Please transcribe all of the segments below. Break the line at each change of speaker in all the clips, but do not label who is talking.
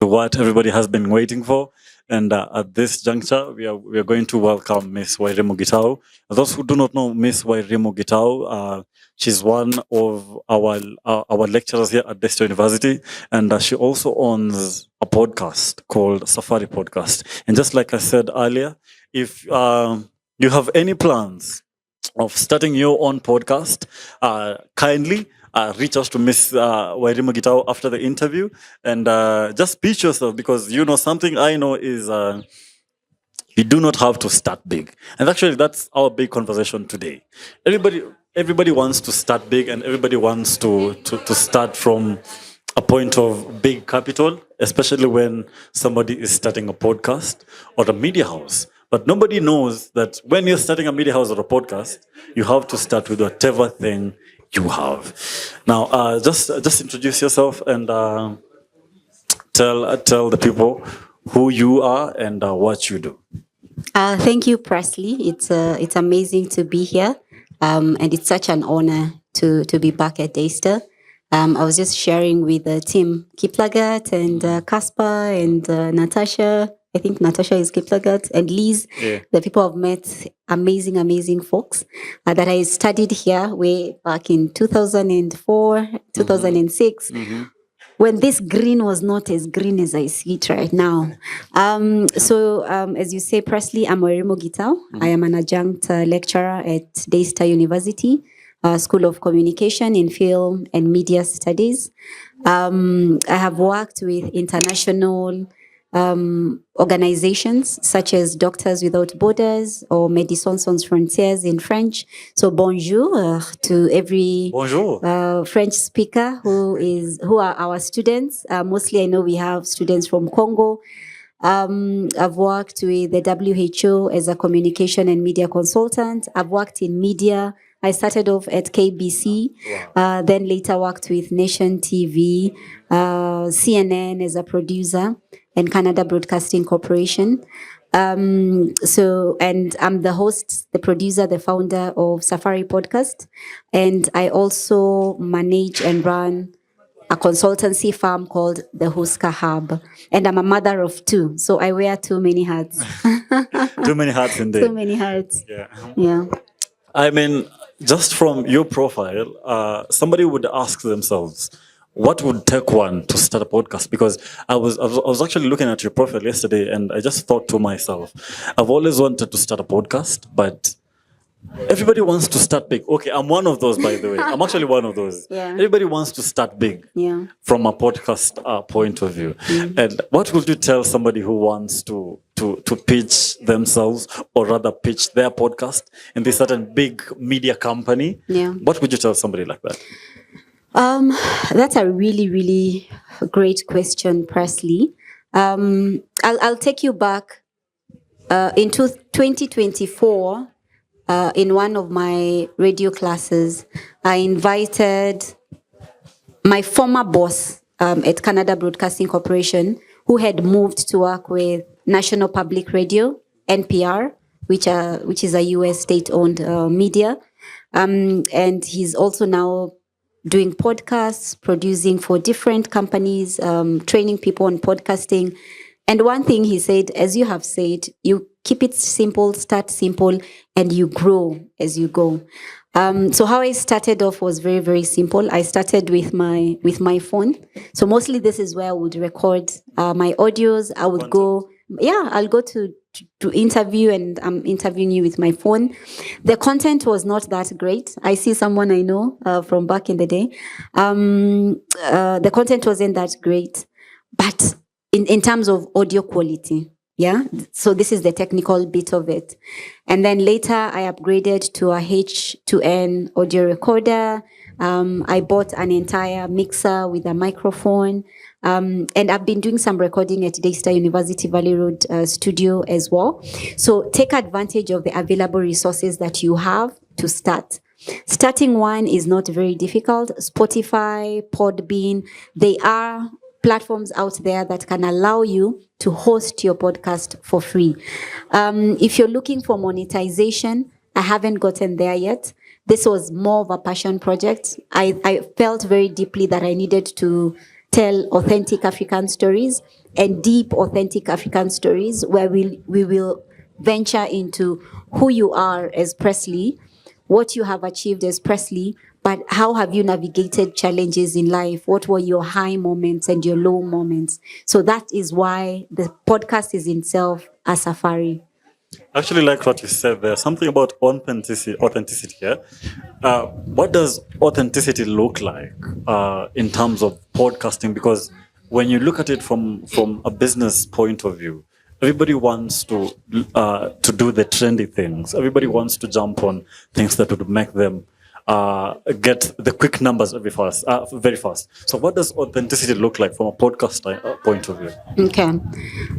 What everybody has been waiting for. And at this juncture, we are going to welcome Miss Wairimu Gitau. Those who do not know Miss Wairimu Gitau, she's one of our lecturers here at Daystar University, and she also owns a podcast called Safari Podcast. And just like I said earlier, if you have any plans of starting your own podcast, kindly reach out to Miss Wairimu Gitau after the interview and just pitch yourself, because something I know is you do not have to start big. And actually, that's our big conversation today. Everybody wants to start big, and everybody wants to start from a point of big capital, especially when somebody is starting a podcast or a media house. But nobody knows that when you're starting a media house or a podcast, you have to start with whatever thing you have. Now, just introduce yourself and tell the people who you are and what you do.
Thank you, Presley. It's amazing to be here, and it's such an honor to be back at Daystar. I was just sharing with the team, Kiplagat and Kasper and Natasha. I think Natasha is Kiplagat and Liz.
Yeah.
The people I've met, amazing folks that I studied here way back in 2004, 2006.
Mm-hmm.
When this green was not as green as I see it right now. So as you say, Presley, I'm Wairimu Gitau.
Mm-hmm.
I am an adjunct lecturer at Daystar University, School of Communication in Film and Media Studies. I have worked with international organizations such as Doctors Without Borders or Médecins Sans Frontières in French. So bonjour to every
Bonjour.
French speaker who are our students. Mostly I know we have students from Congo. I've worked with the WHO as a communication and media consultant. I've worked in media. I started off at KBC, then later worked with Nation TV, CNN as a producer, and Canada Broadcasting Corporation. And I'm the host, the producer, the founder of Safari Podcast. And I also manage and run a consultancy firm called the Huska Hub. And I'm a mother of two, so I wear too many hats.
Too many hats indeed.
Too many hats. Yeah.
I mean, just from your profile, somebody would ask themselves, what would take one to start a podcast? Because I was actually looking at your profile yesterday, and I just thought to myself, I've always wanted to start a podcast, but everybody wants to start big. Okay, I'm one of those, by the way. I'm actually one of those.
Yeah.
Everybody wants to start big from a podcast point of view.
Mm-hmm.
And what would you tell somebody who wants to pitch themselves, or rather pitch their podcast in this certain big media company?
Yeah.
What would you tell somebody like that?
That's a really great question, Presley. I'll take you back into 2024. In one of my radio classes, I invited my former boss at Canada Broadcasting Corporation, who had moved to work with National Public Radio, NPR, which is a US state-owned media. And he's also now doing podcasts, producing for different companies, training people on podcasting. And one thing he said, as you have said, you keep it simple, start simple, and you grow as you go. So how I started off was very simple. I started with my phone. So mostly this is where I would record my audios. I would I'll go to interview, and I'm interviewing you with my phone. The content was not that great. I see someone I know from back in the day. The content wasn't that great, but in terms of audio quality, yeah. So this is the technical bit of it. And then later I upgraded to a H2N audio recorder. I bought an entire mixer with a microphone. And I've been doing some recording at Daystar University Valley Road studio as well. So take advantage of the available resources that you have to start. Starting one is not very difficult. Spotify, Podbean, they are platforms out there that can allow you to host your podcast for free. If you're looking for monetization, I haven't gotten there yet. This was more of a passion project. I felt very deeply that I needed to tell authentic African stories. and deep, authentic African stories where we will venture into who you are as Presley, what you have achieved as Presley, but how have you navigated challenges in life? What were your high moments and your low moments? So that is why the podcast is in itself a safari.
I actually like what you said there. Something about authenticity here. What does authenticity look like in terms of podcasting? Because when you look at it from a business point of view, everybody wants to do the trendy things. Everybody wants to jump on things that would make them get the quick numbers very fast. So, what does authenticity look like from a podcast point of view?
Okay.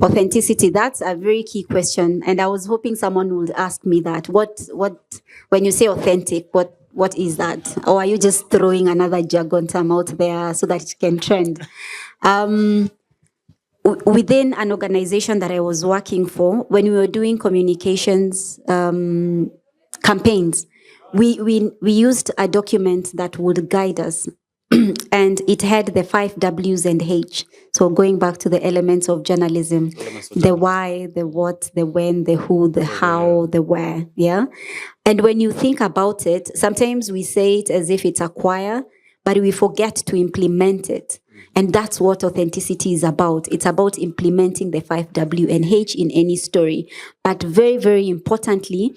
Authenticity, that's a very key question. And I was hoping someone would ask me that. When you say authentic, what is that? Or are you just throwing another jargon term out there so that it can trend? Within an organization that I was working for, when we were doing communications campaigns, we used a document that would guide us. And it had the 5 W's and H. So going back to the elements of journalism, the why, the what, the when, the who, the how, the where. Yeah. And when you think about it, sometimes we say it as if it's a choir, but we forget to implement it. And that's what authenticity is about. It's about implementing the 5 W and H in any story. But very, very importantly,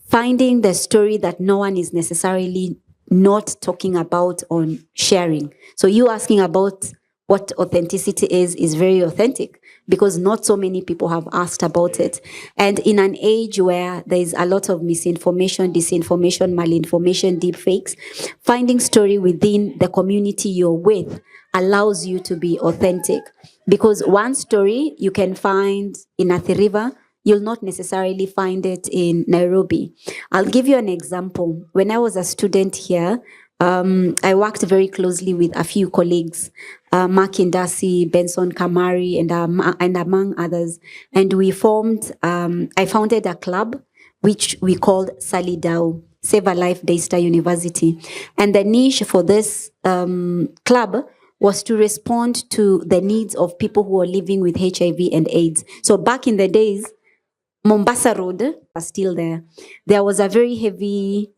finding the story that no one is necessarily not talking about on sharing. So you asking about what authenticity is very authentic because not so many people have asked about it. And in an age where there's a lot of misinformation, disinformation, malinformation, deep fakes, finding story within the community you're with allows you to be authentic. Because one story you can find in Athi River, you'll not necessarily find it in Nairobi. I'll give you an example. When I was a student here, I worked very closely with a few colleagues, Mark Indasi, Benson Kamari, and among others. And we I founded a club, which we called Salidao, Save a Life Daystar University. And the niche for this club was to respond to the needs of people who are living with HIV and AIDS. So back in the days, Mombasa Road was still there. There was a very heavy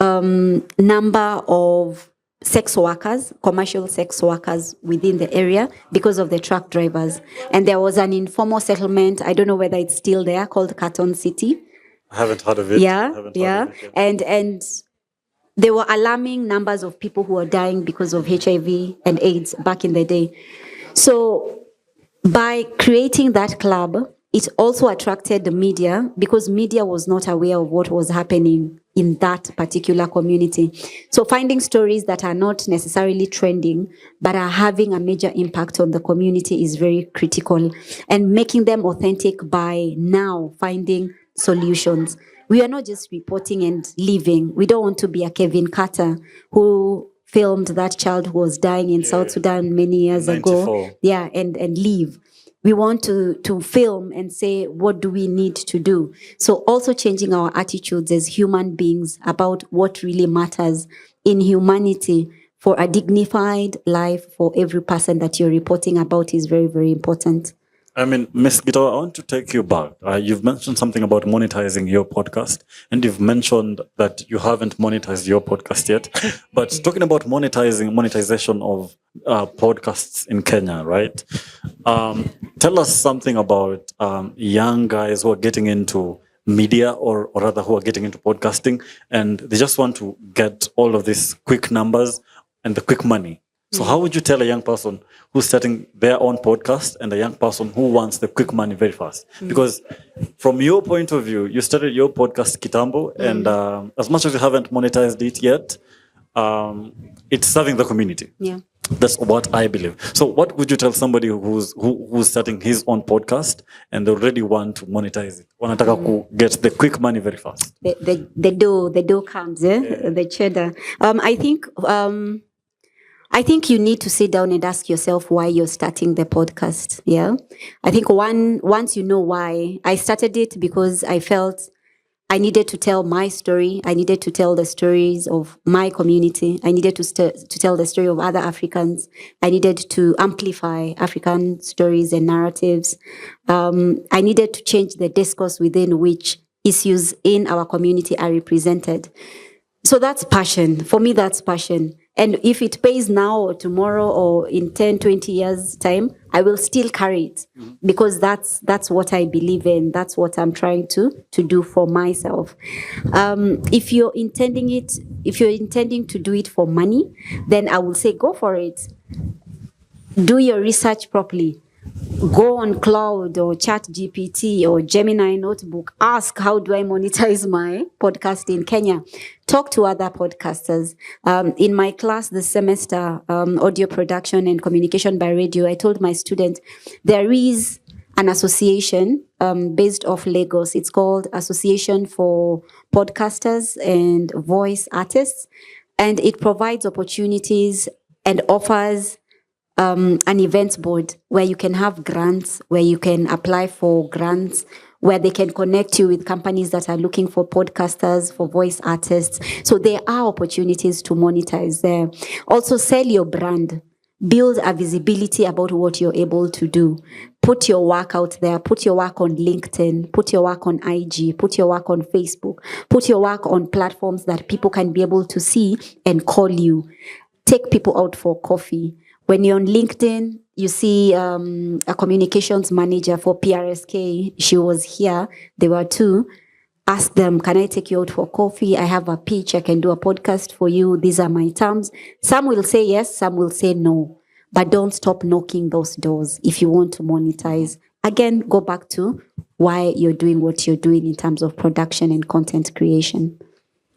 number of sex workers, commercial sex workers within the area because of the truck drivers. And there was an informal settlement, I don't know whether it's still there, called Carton City.
I haven't heard of it.
Yeah. And there were alarming numbers of people who were dying because of HIV and AIDS back in the day. So by creating that club, it also attracted the media because media was not aware of what was happening in that particular community. So finding stories that are not necessarily trending, but are having a major impact on the community is very critical, and making them authentic by now finding solutions. We are not just reporting and leaving. We don't want to be a Kevin Carter who filmed that child who was dying in South Sudan many years
94.
ago. Yeah, and leave. We want to film and say, what do we need to do? So also changing our attitudes as human beings about what really matters in humanity for a dignified life for every person that you're reporting about is very, very important.
I mean, Ms. Gitau, I want to take you back. You've mentioned something about monetizing your podcast, and you've mentioned that you haven't monetized your podcast yet. But talking about monetization of podcasts in Kenya, right? Tell us something about young guys who are getting into media or rather who are getting into podcasting, and they just want to get all of these quick numbers and the quick money. So how would you tell a young person who's starting their own podcast and a young person who wants the quick money very fast? Because from your point of view, you started your podcast Kitambo, and as much as you haven't monetized it yet, it's serving the community.
Yeah.
That's what I believe. So what would you tell somebody who's starting his own podcast and they already want to monetize it? Wanataka ku get the quick money very fast.
The dough comes, the cheddar. I think you need to sit down and ask yourself why you're starting the podcast. Yeah. I think once you know why, I started it because I felt I needed to tell my story. I needed to tell the stories of my community. I needed to tell the story of other Africans. I needed to amplify African stories and narratives. I needed to change the discourse within which issues in our community are represented. So that's passion. For me, that's passion. And if it pays now or tomorrow or in 10, 20 years' time, I will still carry it because that's what I believe in. That's what I'm trying to do for myself. If you're intending to do it for money, then I will say go for it. Do your research properly. Go on Cloud or Chat GPT or Gemini Notebook. Ask, how do I monetize my podcast in Kenya? Talk to other podcasters. In my class this semester, audio production and communication by radio, I told my students there is an association based off Lagos. It's called Association for Podcasters and Voice Artists. And it provides opportunities and offers an events board where you can have grants, where you can apply for grants, where they can connect you with companies that are looking for podcasters, for voice artists. So there are opportunities to monetize there. Also, sell your brand. Build a visibility about what you're able to do. Put your work out there. Put your work on LinkedIn. Put your work on IG. Put your work on Facebook. Put your work on platforms that people can be able to see and call you. Take people out for coffee. When you're on LinkedIn, you see a communications manager for PRSK. She was here. There were two. Ask them, can I take you out for coffee? I have a pitch. I can do a podcast for you. These are my terms. Some will say yes. Some will say no. But don't stop knocking those doors if you want to monetize. Again, go back to why you're doing what you're doing in terms of production and content creation.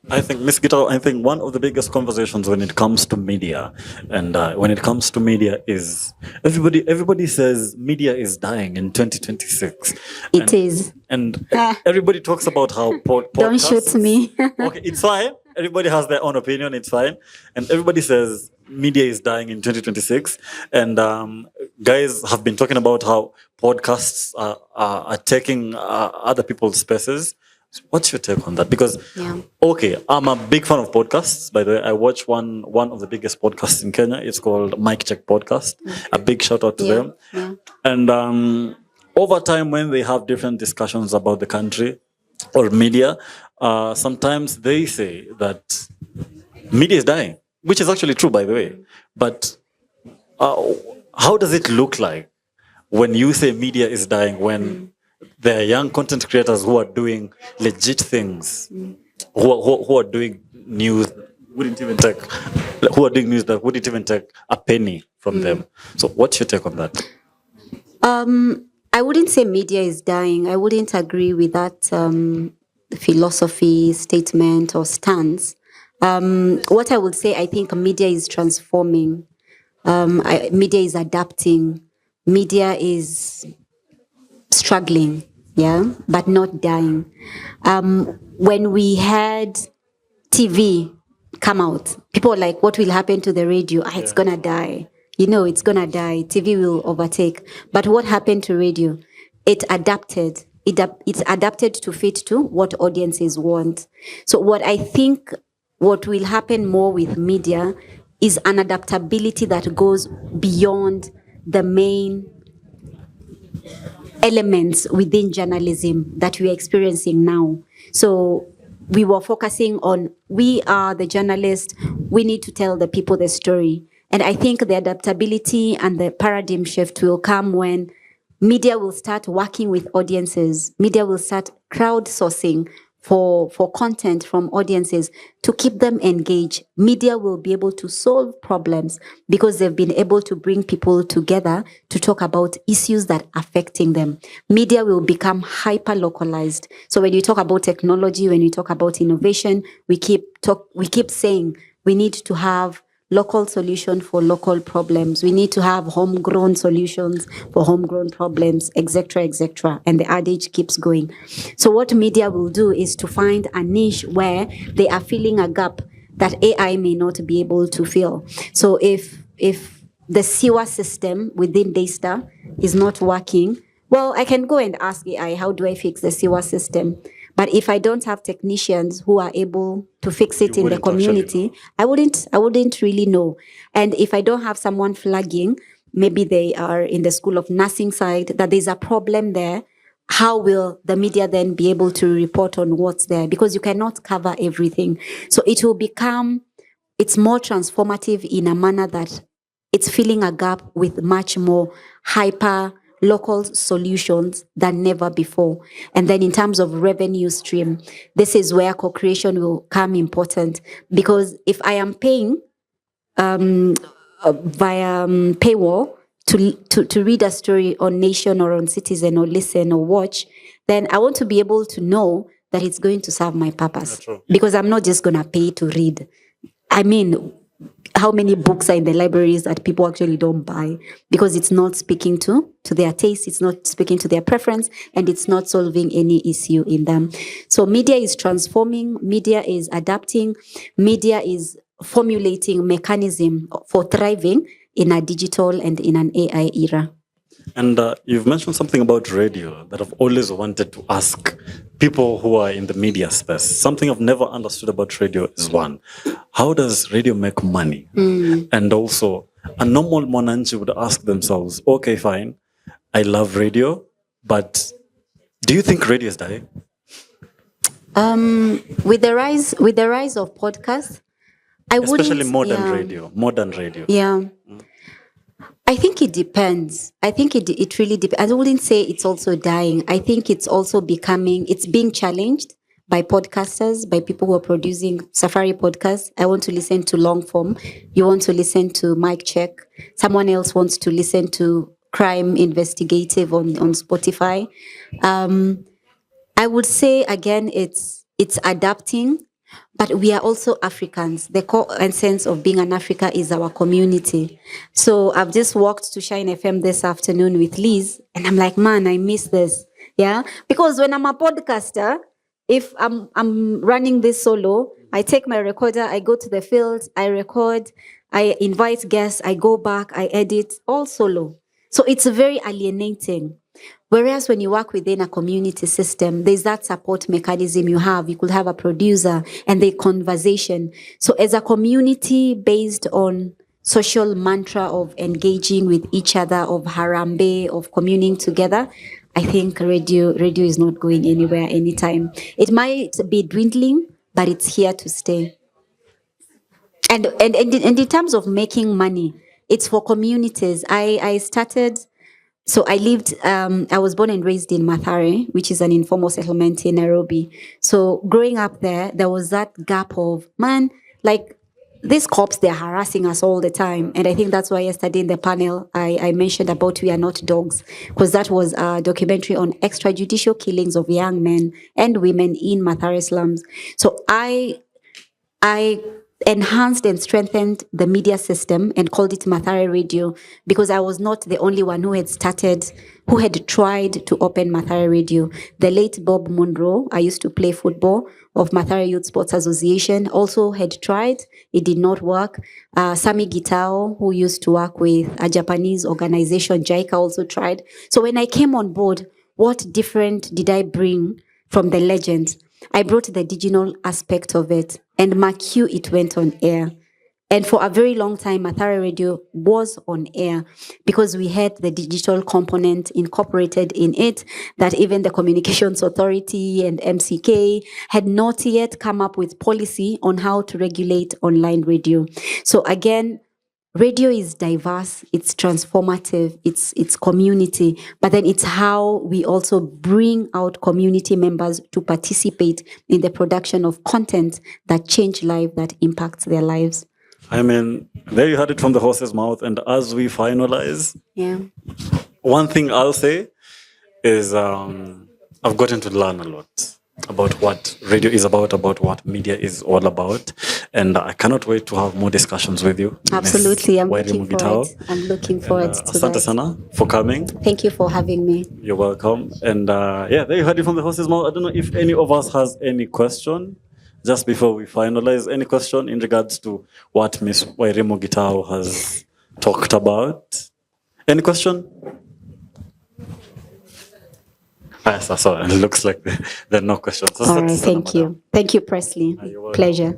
I think, Ms. Gitau, I think one of the biggest conversations when it comes to media and when it comes to media is everybody says media is dying in 2026.
It is.
And everybody talks about how podcasts...
Don't shoot me.
Okay, it's fine. Everybody has their own opinion. It's fine. And everybody says media is dying in 2026. And guys have been talking about how podcasts are taking other people's spaces. What's your take on that? Because, okay, I'm a big fan of podcasts. By the way, I watch one of the biggest podcasts in Kenya. It's called Mic Check Podcast. A big shout out to them. Yeah. And over time, when they have different discussions about the country or media, sometimes they say that media is dying, which is actually true, by the way. But how does it look like when you say media is dying when there are young content creators who are doing legit things, who are doing news who are doing news that wouldn't even take a penny from them? So what's your take on that?
I wouldn't say media is dying. I wouldn't agree with that philosophy, statement, or stance. What I would say, I think media is transforming. Media is adapting. Media is struggling, but not dying. When we had TV come out, people were like, what will happen to the radio? It's gonna die. It's gonna die. TV will overtake. But what happened to radio? It adapted. It's adapted to fit to what audiences want. So what I think what will happen more with media is an adaptability that goes beyond the main elements within journalism that we're experiencing now. So we were focusing on, we are the journalists, we need to tell the people the story. And I think the adaptability and the paradigm shift will come when media will start working with audiences. Media will start crowdsourcing for content from audiences to keep them engaged. Media will be able to solve problems because they've been able to bring people together to talk about issues that are affecting them. Media will become hyper-localized. So when you talk about technology, when you talk about innovation, we keep saying we need to have local solution for local problems. We need to have homegrown solutions for homegrown problems, etc., etc. And the adage keeps going. So what media will do is to find a niche where they are filling a gap that AI may not be able to fill. So if the sewer system within Daystar is not working, well, I can go and ask AI, how do I fix the sewer system? But if I don't have technicians who are able to fix it in the community, I wouldn't really know. And if I don't have someone flagging, maybe they are in the school of nursing side, that there's a problem there, how will the media then be able to report on what's there? Because you cannot cover everything. So it's more transformative in a manner that it's filling a gap with much more hyper local solutions than never before. And then in terms of revenue stream, this is where co-creation will come important. Because if I am paying via paywall to read a story on Nation or on Citizen or listen or watch, then I want to be able to know that it's going to serve my purpose. Because I'm not just going to pay to read. I mean, how many books are in the libraries that people actually don't buy because it's not speaking to their taste, it's not speaking to their preference, and it's not solving any issue in them. So media is transforming, media is adapting, media is formulating mechanism for thriving in a digital and in an AI era.
And you've mentioned something about radio that I've always wanted to ask people who are in the media space. Something I've never understood about radio is one, how does radio make money? And also, a normal mwananchi would ask themselves, okay, fine, I love radio, but do you think radio is dying?
With the rise of podcasts,
especially modern radio.
Yeah. I think it depends. I think it really depends. I wouldn't say it's also dying. I think it's also it's being challenged by podcasters, by people who are producing Safari podcasts. I want to listen to long form. You want to listen to mic check. Someone else wants to listen to crime investigative on Spotify. I would say again, it's adapting. But we are also Africans. The core essence of being an Africa is our community. So I've just walked to Shine FM this afternoon with Liz, and I'm like, man, I miss this. Yeah, because when I'm a podcaster, if I'm running this solo, I take my recorder, I go to the field, I record, I invite guests, I go back, I edit, all solo. So it's very alienating. Whereas when you work within a community system, there's that support mechanism you have. You could have a producer and the conversation. So as a community based on social mantra of engaging with each other, of harambe, of communing together, I think radio is not going anywhere anytime. It might be dwindling, but it's here to stay. And in terms of making money, it's for communities. I started... So I was born and raised in Mathare, which is an informal settlement in Nairobi. So growing up there was that gap of, man, like these cops, they're harassing us all the time. And I think that's why yesterday in the panel, I mentioned about We Are Not Dogs, because that was a documentary on extrajudicial killings of young men and women in Mathare slums. So I enhanced and strengthened the media system and called it Mathare Radio because I was not the only one who had tried to open Mathare Radio. The late Bob Munro, I used to play football, of Mathare Youth Sports Association, also had tried. It did not work. Sami Gitau, who used to work with a Japanese organization, JICA, also tried. So when I came on board, what different did I bring from the legends? I brought the digital aspect of it, and MACU, it went on air. And for a very long time, Mathare Radio was on air because we had the digital component incorporated in it that even the Communications Authority and MCK had not yet come up with policy on how to regulate online radio. So again, radio is diverse, it's transformative, it's community, but then it's how we also bring out community members to participate in the production of content that change lives, that impacts their lives.
I mean, there you heard it from the horse's mouth. And as we finalize, one thing I'll say is I've gotten to learn a lot about what radio is about what media is all about. And I cannot wait to have more discussions with you.
Absolutely. I'm looking forward to
Asante sana for coming.
Thank you for having me.
You're welcome. And there you heard it from the horse's mouth. I don't know if any of us has any question. Just before we finalize, any question in regards to what Miss Wairimu Gitau has talked about? Any question? Yes, I saw. It looks like there are no questions.
All right, thank you. Thank you, Presley.
You're welcome.
Pleasure.